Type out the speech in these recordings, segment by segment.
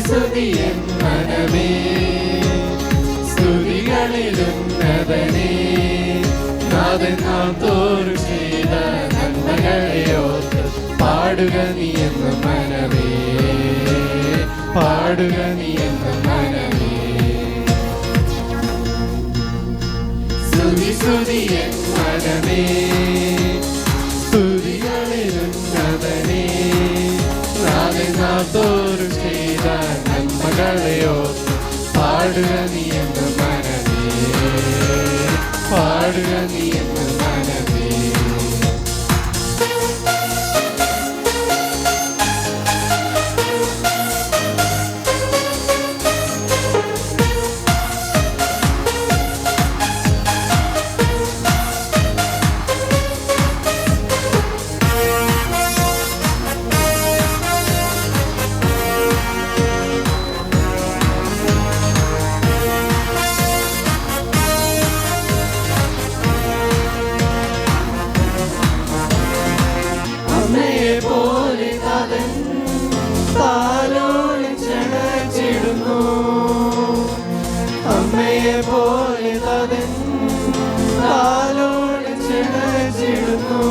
സ്തുതി എൻ മനമേ, സ്തുതികളിലുന്നതനേ. നാഥൻ നാം തോറും ചെയ്ത നന്മകളെ ഓർത്ത് പാടുക നീ എന്നും മനമേ, പാടുക നീ എന്നും മനമേ. സ്തുതി സ്തുതി എൻ മനമേ, സ്തുതികളിലുന്നതനേ. നാഥൻ നാം തോറും ചെയ്ത നന്മകളെ ഓർത്ത് പാടുക നീ എന്നും മനമേ, പാടുക നീ എന്നും മനമേ. അമ്മയെ പോലെ താതൻ താലോലിച്ചണച്ചിടുന്നു, അമ്മയെ പോലെ താതൻ താലോലിച്ചണച്ചിടുന്നു.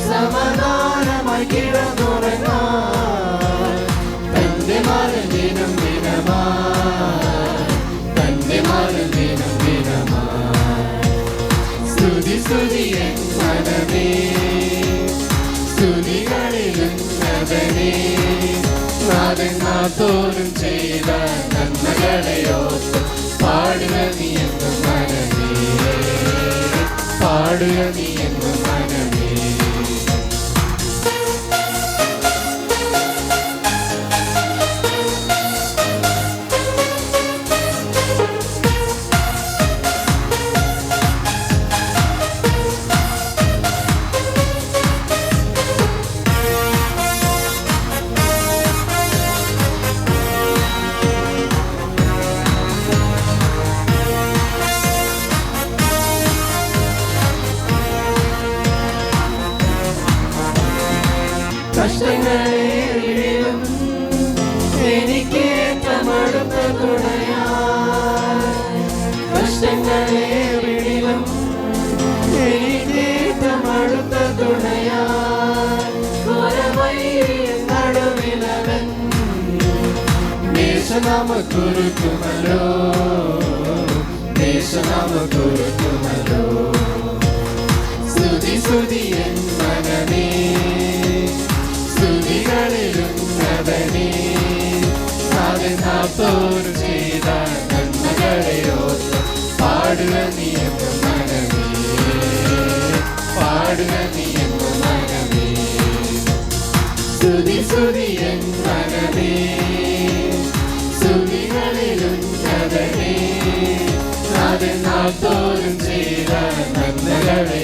സമാധാനമായി കിടന്നുറങ്ങാൻ തന്റെ മകൻ ദിനം ദിനമായി, തന്റെ മകൻ ദിനം ദിനമായി. സ്തുതി സ്തുതി എൻ മനമേ, സ്തുതികളിലുന്നതനേ. നാഥൻ നാം തോറും ചെയ്ത നന്മകളെ ഓർത്ത് പാടുക നീ എന്നും മനമേ, പാടുക നീ എന്നും മനമേ. കഷ്ടങ്ങളേറിലും എനിക്കേറ്റമടുത്ത തുണയായി, കഷ്ടങ്ങളേറിലും എനിക്കേറ്റമടുത്ത തുണയായി. ഘോരവൈരിൻ നടുവിലവൻ ദേശനാമക്കുരുക്കുമല്ലോ, ദേശനാമക്കുരുക്കുമല്ലോ. സ്തുതി സ്തുതി എൻ മനമേ, സ്തുതികളിലുന്നതനേ. നാഥൻ നാം തോറും ചെയ്ത നന്മകളെ ഓർത്ത് പാടുക നീ എന്നും മനമേ, പാടുക നീ എന്നും മനമേ. സ്തുതി സ്തുതി എൻ മനമേ, സ്തുതികളിലുന്നതനേ. നാഥൻ നാം തോറും ചെയ്ത നന്മകളെ